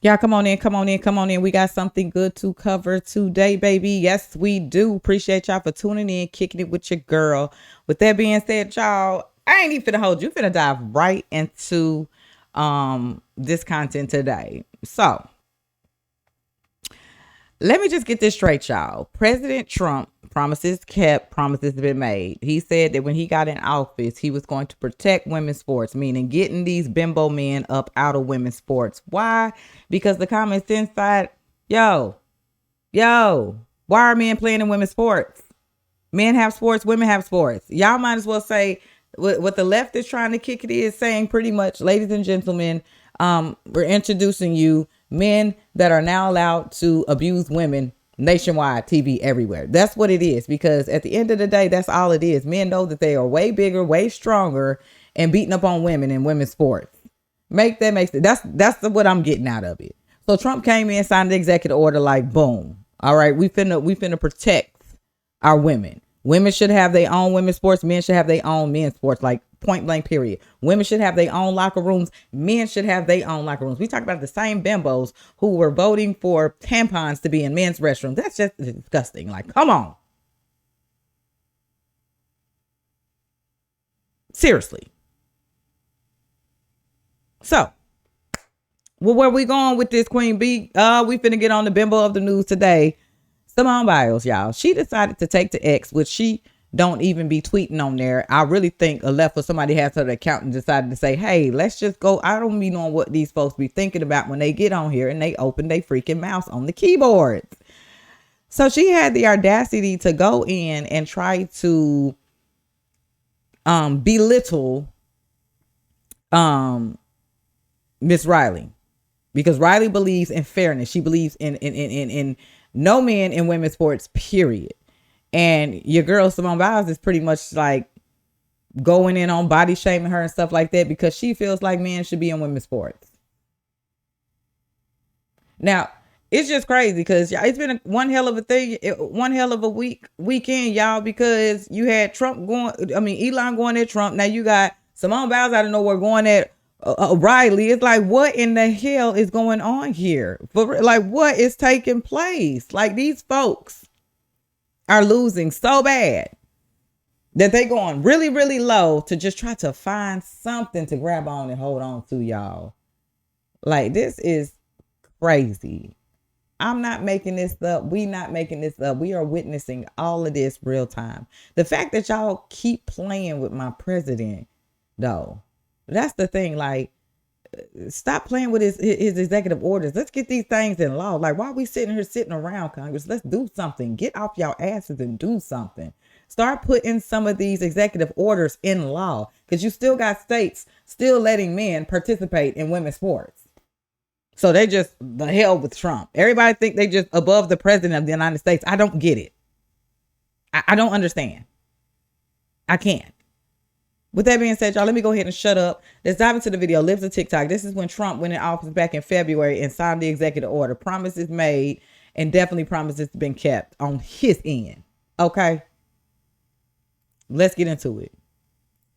Y'all come on in, come on in, come on in. We got something good to cover today, baby. Yes, we do. Appreciate y'all for tuning in, kicking it with your girl. With that being said, y'all, I ain't even finna hold you. Finna dive right into this content today. So let me just get this straight, y'all. President Trump promises kept, promises been made. He said that when he got in office, he was going to protect women's sports, meaning getting these bimbo men up out of women's sports. Why? Because the common sense side, yo, why are men playing in women's sports? Men have sports, women have sports. Y'all might as well say what the left is trying to kick it is saying pretty much, ladies and gentlemen, we're introducing you men that are now allowed to abuse women nationwide, TV everywhere. That's what it is, because at the end of the day, that's all it is. Men know that they are way bigger, way stronger, and beating up on women in women's sports. Make that make sense. That's what I'm getting out of it. So Trump came in, signed the executive order, like boom. All right, we finna protect our women. Women should have their own women's sports. Men should have their own men's sports, like point blank period. Women should have their own locker rooms. Men should have their own locker rooms. We talk about the same bimbos who were voting for tampons to be in men's restrooms. That's just disgusting. Like, come on. Seriously. So, well, where we going with this, Queen B? We finna get on the bimbo of the news today. Simone Biles, y'all. She decided to take to X, which she don't even be tweeting on there. I really think a left for somebody has her account and decided to say, hey, let's just go. I don't be knowing what these folks be thinking about when they get on here and they open their freaking mouse on the keyboards. So she had the audacity to go in and try to belittle Miss Riley, because Riley believes in fairness. She believes in no men in women's sports, period. And your girl Simone Biles is pretty much like going in on body shaming her and stuff like that, because she feels like men should be in women's sports. Now, it's just crazy because it's been one hell of a thing, one hell of a weekend, y'all, because you had Elon going at Trump. Now you got Simone Biles out of nowhere going at Riley. It's like, what in the hell is going on here? Like, what is taking place? Like, these folks are losing so bad that they going really, really low to just try to find something to grab on and hold on to, y'all. Like, this is crazy. I'm not making this up. We not making this up. We are witnessing all of this real time. The fact that y'all keep playing with my president, though, that's the thing. Like, stop playing with his executive orders. Let's get these things in law. Like, why are we sitting around, Congress? Let's do something. Get off y'all asses and do something. Start putting some of these executive orders in law, because you still got states still letting men participate in women's sports. So they just the hell with Trump. Everybody think they just above the president of the United States. I don't get it. I don't understand. I can't. With that being said, y'all, let me go ahead and shut up. Let's dive into the video. Lives of TikTok. This is when Trump went in office back in February and signed the executive order. Promises made, and definitely promises been kept on his end. Okay? Let's get into it.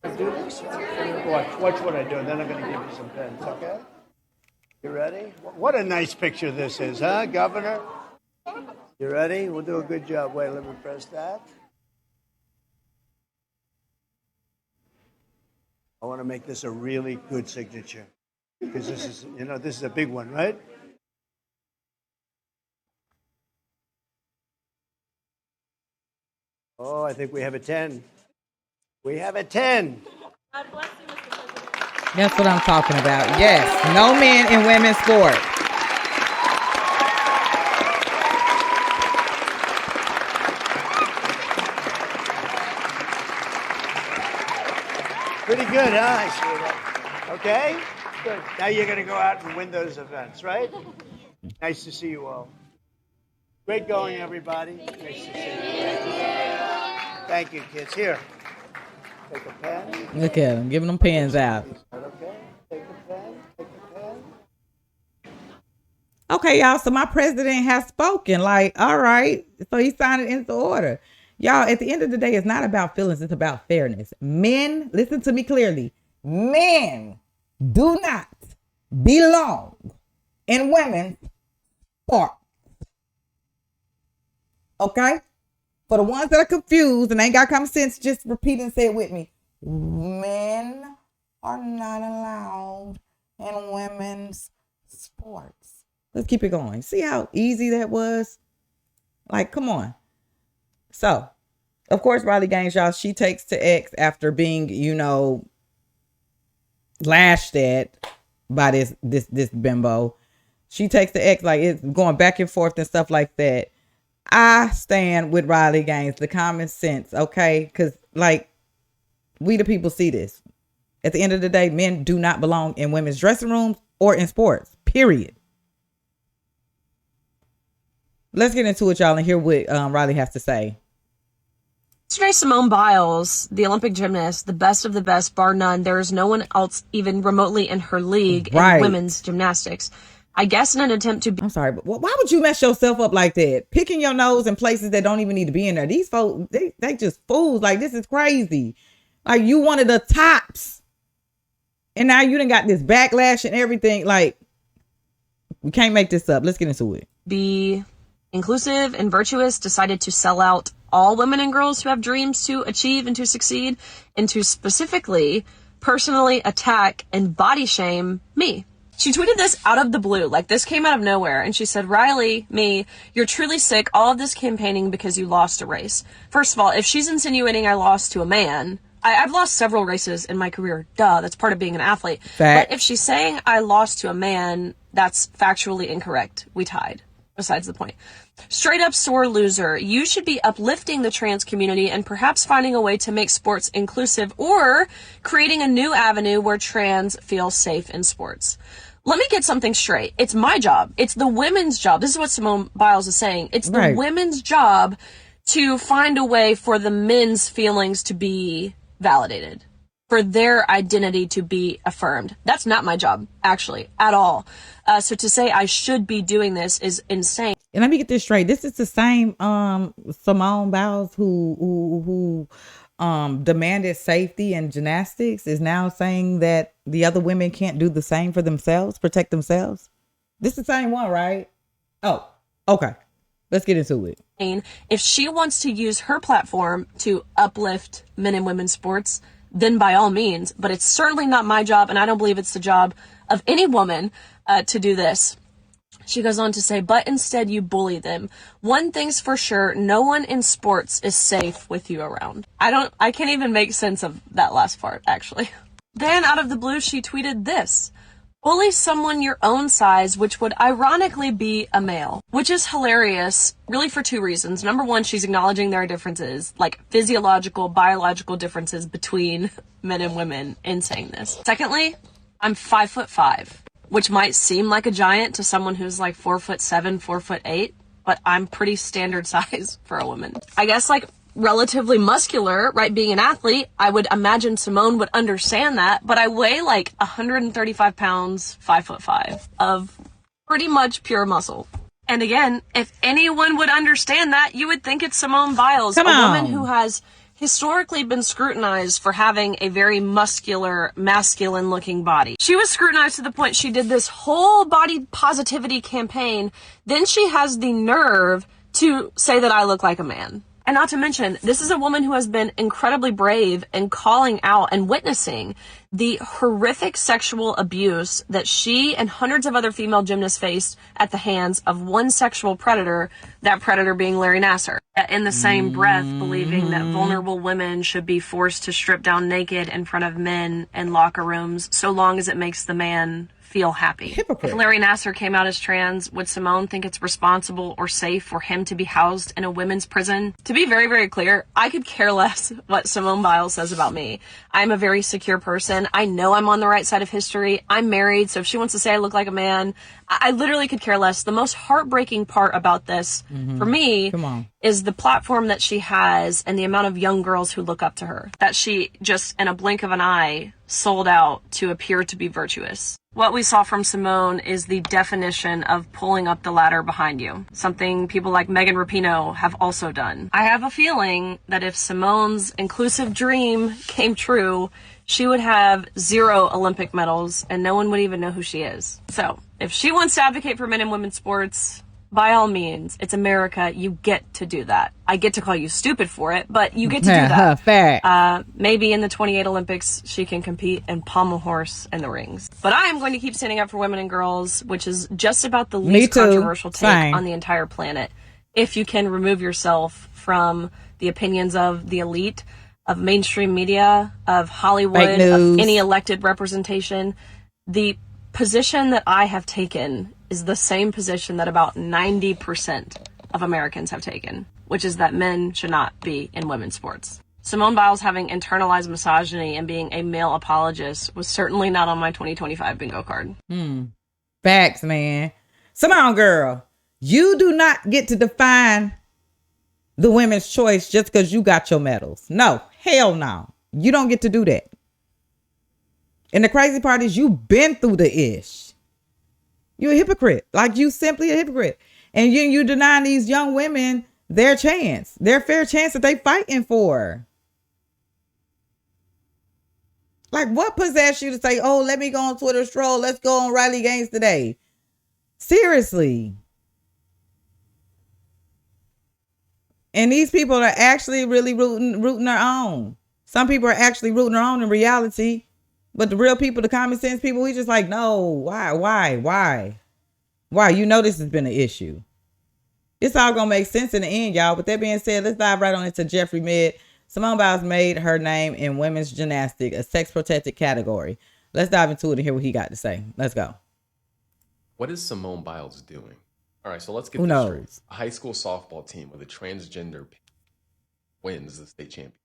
Do this? Watch what I do, and then I'm going to give you some pens, okay? You ready? What a nice picture this is, huh, Governor? You ready? We'll do a good job. Wait, let me press that. I want to make this a really good signature, because this is a big one, right? Oh, I think we have a 10. We have a 10. God bless you, Mr. President. That's what I'm talking about. Yes. No men in women's sport. Pretty good, huh? I see that. Okay? Good. Now you're going to go out and win those events, right? Nice to see you all. Great going, everybody. Nice to see you. Thank you, kids. Here. Take a pen. Look at him, giving them pens out. Okay. Take a pen. Take a pen. Okay, y'all. So my president has spoken. Like, all right. So he signed it into order. Y'all, at the end of the day, it's not about feelings. It's about fairness. Men, listen to me clearly. Men do not belong in women's sport. Okay? For the ones that are confused and ain't got common sense, just repeat and say it with me. Men are not allowed in women's sports. Let's keep it going. See how easy that was? Like, come on. So, of course, Riley Gaines, y'all, she takes to X after being, lashed at by this bimbo. She takes to X, like, it's going back and forth and stuff like that. I stand with Riley Gaines, the common sense, okay? Because, like, we the people see this. At the end of the day, men do not belong in women's dressing rooms or in sports, period. Let's get into it, y'all, and hear what Riley has to say. Yesterday, Simone Biles, the Olympic gymnast, the best of the best, bar none. There is no one else even remotely in her league in women's gymnastics. I guess in an attempt to be... I'm sorry, but why would you mess yourself up like that? Picking your nose in places that don't even need to be in there. These folks, they just fools. Like, this is crazy. Like, you one of the tops. And now you done got this backlash and everything. Like, we can't make this up. Let's get into it. Be inclusive and virtuous, decided to sell out all women and girls who have dreams to achieve and to succeed, and to specifically, personally attack and body shame me. She tweeted this out of the blue, like this came out of nowhere, and she said, Riley, me, you're truly sick, all of this campaigning because you lost a race. First of all, if she's insinuating I lost to a man, I've lost several races in my career, duh, that's part of being an athlete. But if she's saying I lost to a man, that's factually incorrect. We tied. Besides the point. Straight up sore loser. You should be uplifting the trans community and perhaps finding a way to make sports inclusive or creating a new avenue where trans feel safe in sports. Let me get something straight. It's my job. It's the women's job. This is what Simone Biles is saying. It's the women's job to find a way for the men's feelings to be validated, for their identity to be affirmed. That's not my job, actually, at all. So to say I should be doing this is insane. And let me get this straight. This is the same Simone Biles who demanded safety in gymnastics is now saying that the other women can't do the same for themselves, protect themselves. This is the same one, right? Oh, okay. Let's get into it. If she wants to use her platform to uplift men and women's sports, then by all means, but it's certainly not my job, and I don't believe it's the job of any woman to do this. She goes on to say, but instead you bully them. One thing's for sure, no one in sports is safe with you around. I can't even make sense of that last part, actually. Then out of the blue, she tweeted this. Bully someone your own size, which would ironically be a male, which is hilarious, really for two reasons. Number one, she's acknowledging there are differences, like physiological, biological differences between men and women in saying this. Secondly, I'm 5'5", which might seem like a giant to someone who's like 4'7", 4'8", but I'm pretty standard size for a woman. I guess like relatively muscular, right? Being an athlete, I would imagine Simone would understand that, but I weigh like 135 pounds, 5'5", of pretty much pure muscle. And again, if anyone would understand that, you would think it's Simone Biles, a woman who has historically been scrutinized for having a very muscular, masculine-looking body. She was scrutinized to the point she did this whole body positivity campaign. Then she has the nerve to say that I look like a man. And not to mention, this is a woman who has been incredibly brave in calling out and witnessing the horrific sexual abuse that she and hundreds of other female gymnasts faced at the hands of one sexual predator, that predator being Larry Nassar. In the same breath, believing that vulnerable women should be forced to strip down naked in front of men in locker rooms so long as it makes the man feel happy. Hypocrite. If Larry Nassar came out as trans, would Simone think it's responsible or safe for him to be housed in a women's prison? To be very, very clear, I could care less what Simone Biles says about me. I'm a very secure person. I know I'm on the right side of history. I'm married, so if she wants to say I look like a man, I literally could care less. The most heartbreaking part about this, for me, is the platform that she has and the amount of young girls who look up to her. That she just, in a blink of an eye, sold out to appear to be virtuous. What we saw from Simone is the definition of pulling up the ladder behind you, something people like Megan Rapinoe have also done. I have a feeling that if Simone's inclusive dream came true, she would have 0 Olympic medals and no one would even know who she is. So If she wants to advocate for men and women's sports, by all means, it's America. You get to do that. I get to call you stupid for it, but you get to do that. Fact. Maybe in the 28 Olympics, she can compete and pommel horse in the rings. But I am going to keep standing up for women and girls, which is just about the least controversial take on the entire planet. If you can remove yourself from the opinions of the elite, of mainstream media, of Hollywood, of any elected representation, the position that I have taken is the same position that about 90% of Americans have taken, which is that men should not be in women's sports. Simone Biles having internalized misogyny and being a male apologist was certainly not on my 2025 bingo card. Facts, man. Simone, girl, you do not get to define the women's choice just because you got your medals. No, hell no. You don't get to do that. And the crazy part is you've been through the ish. You're a hypocrite. Like, you simply a hypocrite. And you denying these young women their chance, their fair chance that they fighting for. Like, what possessed you to say, oh, let me go on Twitter stroll. Let's go on Riley Gaines today. Seriously. And these people are actually really rooting their own. Some people are actually rooting their own in reality. But the real people, the common sense people, we just like, no, why? You know this has been an issue. It's all going to make sense in the end, y'all. With that being said, let's dive right on into Jeffrey Med. Simone Biles made her name in women's gymnastics, a sex-protected category. Let's dive into it and hear what he got to say. Let's go. What is Simone Biles doing? All right, so let's get this straight. A high school softball team with a transgender wins the state championship.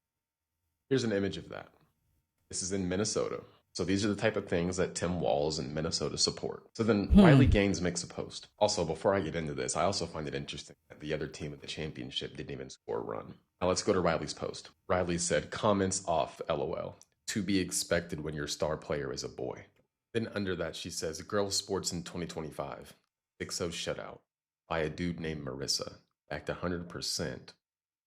Here's an image of that. This is in Minnesota. So these are the type of things that Tim Walz in Minnesota support. So then Riley Gaines makes a post. Also, before I get into this, I also find it interesting that the other team at the championship didn't even score a run. Now let's go to Riley's post. Riley said, comments off, LOL. To be expected when your star player is a boy. Then under that, she says, girls sports in 2025. 6-0 shutout by a dude named Marissa. Backed 100%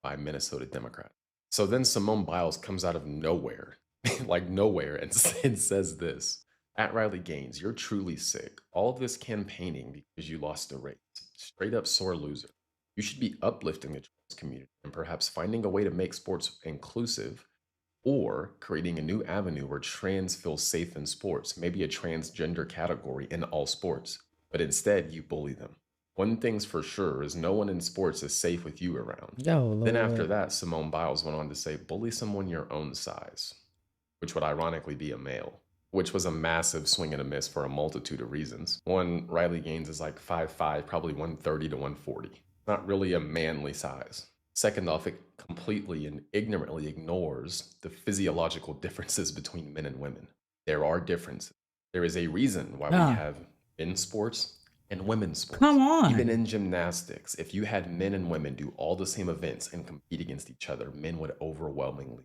by Minnesota Democrat. So then Simone Biles comes out of nowhere. Like nowhere, and says this. At Riley Gaines, you're truly sick. All of this campaigning because you lost a race. Straight up sore loser. You should be uplifting the trans community and perhaps finding a way to make sports inclusive or creating a new avenue where trans feel safe in sports, maybe a transgender category in all sports. But instead, you bully them. One thing's for sure is no one in sports is safe with you around. Then after that, Simone Biles went on to say, bully someone your own size, which would ironically be a male, which was a massive swing and a miss for a multitude of reasons. One, Riley Gaines is like 5'5", probably 130 to 140. Not really a manly size. Second off, it completely and ignorantly ignores the physiological differences between men and women. There are differences. There is a reason why we have men's sports and women's sports. Come on. Even in gymnastics, if you had men and women do all the same events and compete against each other, men would overwhelmingly.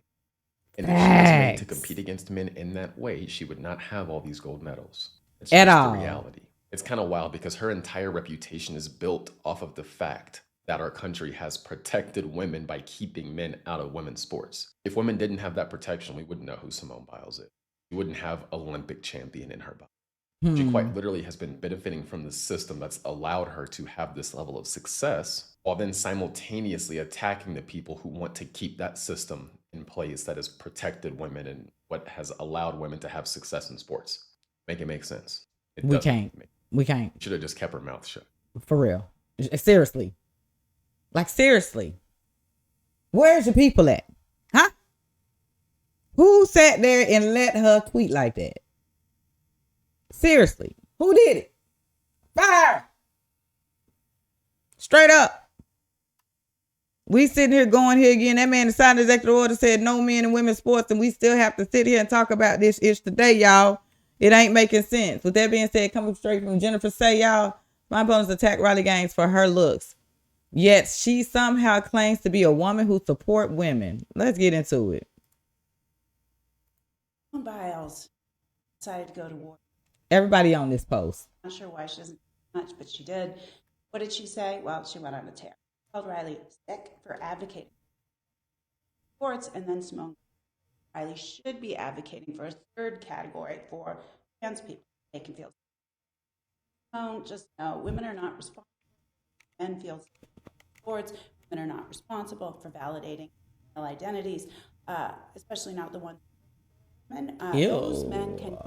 And if she was made to compete against men in that way, she would not have all these gold medals. It's just the reality. It's kind of wild because her entire reputation is built off of the fact that our country has protected women by keeping men out of women's sports. If women didn't have that protection, we wouldn't know who Simone Biles is. We wouldn't have Olympic champion in her body. She quite literally has been benefiting from the system that's allowed her to have this level of success while then simultaneously attacking the people who want to keep that system in place that has protected women and what has allowed women to have success in sports. Make it make sense. We can't. Should have just kept her mouth shut. For real. Seriously. Like, seriously. Where's your people at? Huh? Who sat there and let her tweet like that? Seriously. Who did it? Fire! Straight up. We sitting here going here again. That man signed executive order, said no men in women's sports, and we still have to sit here and talk about this ish today, y'all. It ain't making sense. With that being said, coming straight from Jennifer Say, y'all, my opponents attack Riley Gaines for her looks. Yet she somehow claims to be a woman who support women. Let's get into it. Biles decided to go to war. Everybody on this post. Not sure why she doesn't do much, but she did. What did she say? Well, she went on a tear. Called Riley sick for advocating for sports, and then Simone. Riley should be advocating for a third category for trans people. They can feel. Just know women are not responsible. Men feel sports. Women are not responsible for validating male identities, especially not the ones. Men, those men can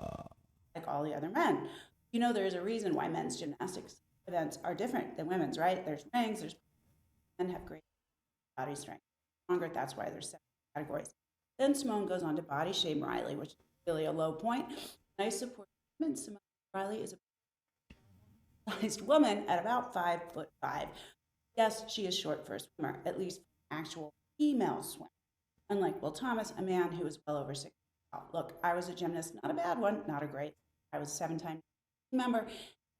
like all the other men. You know, there's a reason why men's gymnastics events are different than women's, right? There's rings. There's men have great body strength, stronger. That's why there's 7 categories. Then Simone goes on to body shame Riley, which is really a low point. I support women. Simone Riley is a sized woman at about 5'5". Yes, she is short for a swimmer, at least for an actual female swimmer. Unlike Will Thomas, a man who is well over 6 feet tall. Look, I was a gymnast, not a bad one, not a great. I was a 7-time member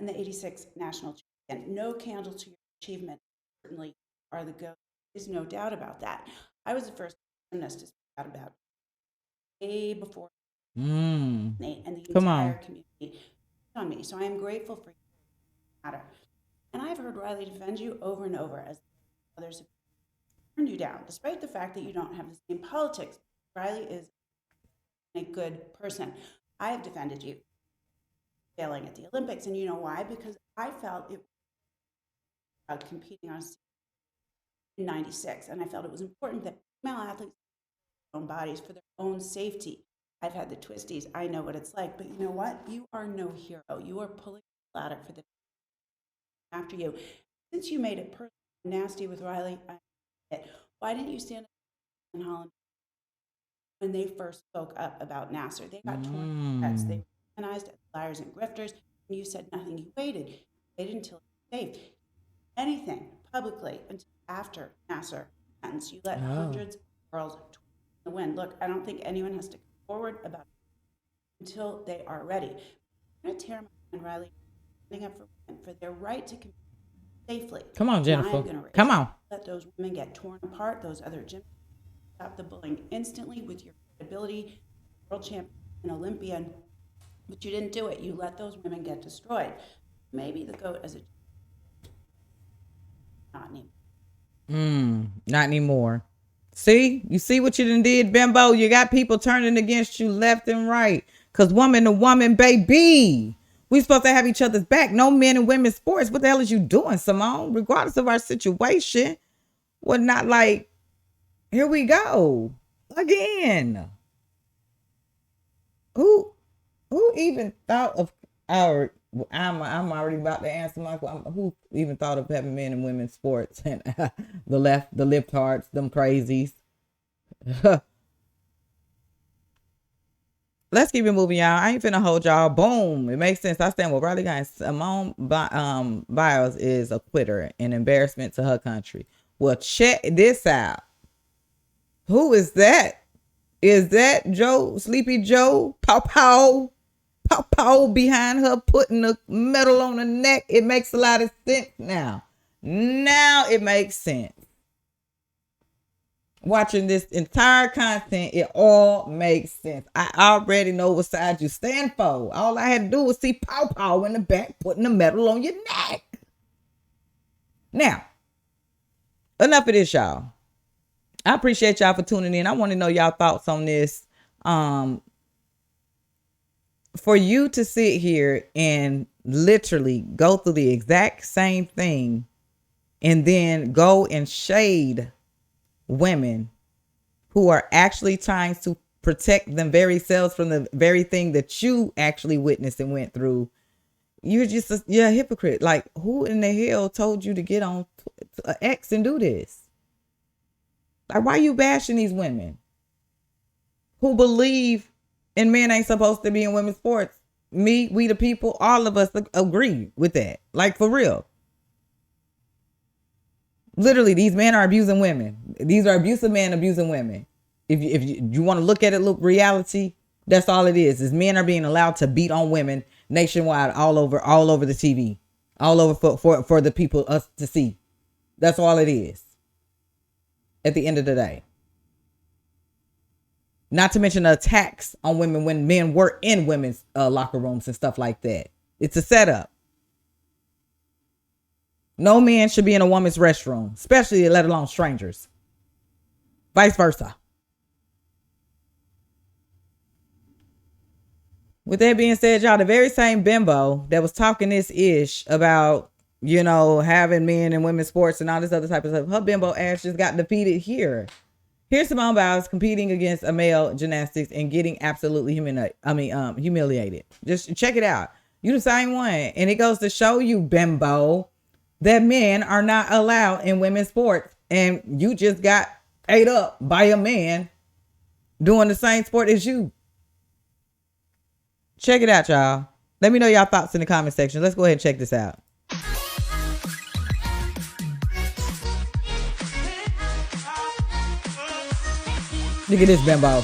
and the '86 national champion. No candle to your achievement. Certainly are the GOAT. There's no doubt about that. I was the first gymnast to speak out about way before and the entire community on me. So I am grateful for you. And I've heard Riley defend you over and over as others have turned you down, despite the fact that you don't have the same politics. Riley is a good person. I have defended you failing at the Olympics, and you know why? Because I felt it was about competing on in '96, and I felt it was important that female athletes their own bodies for their own safety. I've had the twisties. I know what it's like, but you know what? You are no hero. You are pulling the ladder for the after you. Since you made it personal and nasty with Riley, why didn't you stand up in Holland when they first spoke up about Nasser? They got torn heads. They were demonized as liars and grifters, and you said nothing. You waited. You waited until it was safe. Anything publicly until after Nasser sentence. You let hundreds of girls in the wind. Look, I don't think anyone has to come forward about it until they are ready. I'm going to tear my man Riley standing up for women for their right to compete safely. Come on, Jennifer. Come on. Let those women get torn apart. Those other gyms. Stop the bullying instantly with your credibility, world champion and Olympian. But you didn't do it. You let those women get destroyed. Maybe the GOAT as a not anymore. Not anymore. See? You see what you done did, Bimbo? You got people turning against you left and right. Because woman to woman, baby. We supposed to have each other's back. No men and women's sports. What the hell is you doing, Simone? Regardless of our situation. Well, not like, here we go. Again. Who even thought of our... I'm already about to answer my question. Who even thought of having men and women's sports? And the left, the libtards, them crazies. Let's keep it moving, y'all. I ain't finna hold y'all. Boom. It makes sense. I stand with Riley guys. Simone Biles is a quitter, an embarrassment to her country. Well, check this out. Who is that? Is that Joe, Sleepy Joe, Pow behind her putting the medal on the neck? It makes a lot of sense now. Now it makes sense. Watching this entire content, it all makes sense. I already know what side you stand for. All I had to do was see Pow in the back putting the medal on your neck. Now, enough of this, y'all. I appreciate y'all for tuning in. I want to know y'all thoughts on this. For you to sit here and literally go through the exact same thing and then go and shade women who are actually trying to protect them very selves from the very thing that you actually witnessed and went through, you're a hypocrite. Like, who in the hell told you to get on X and do this? Like, why are you bashing these women who believe and men ain't supposed to be in women's sports? Me, we the people, all of us agree with that. Like, for real. Literally, these men are abusing women. These are abusive men abusing women. If you want to look at it, look reality, that's all it is men are being allowed to beat on women nationwide, all over the TV, all over for the people, us to see. That's all it is at the end of the day. Not to mention the attacks on women when men were in women's locker rooms and stuff like that. It's a setup. No man should be in a woman's restroom, especially let alone strangers. Vice versa. With that being said, y'all, the very same bimbo that was talking this ish about, you know, having men and women's sports and all this other type of stuff, her bimbo ass just got defeated here. Here's Simone Biles competing against a male gymnastics and getting absolutely humiliated. Just check it out. You the same one. And it goes to show you, bimbo, that men are not allowed in women's sports. And you just got ate up by a man doing the same sport as you. Check it out, y'all. Let me know y'all thoughts in the comment section. Let's go ahead and check this out. Look at this bimbo.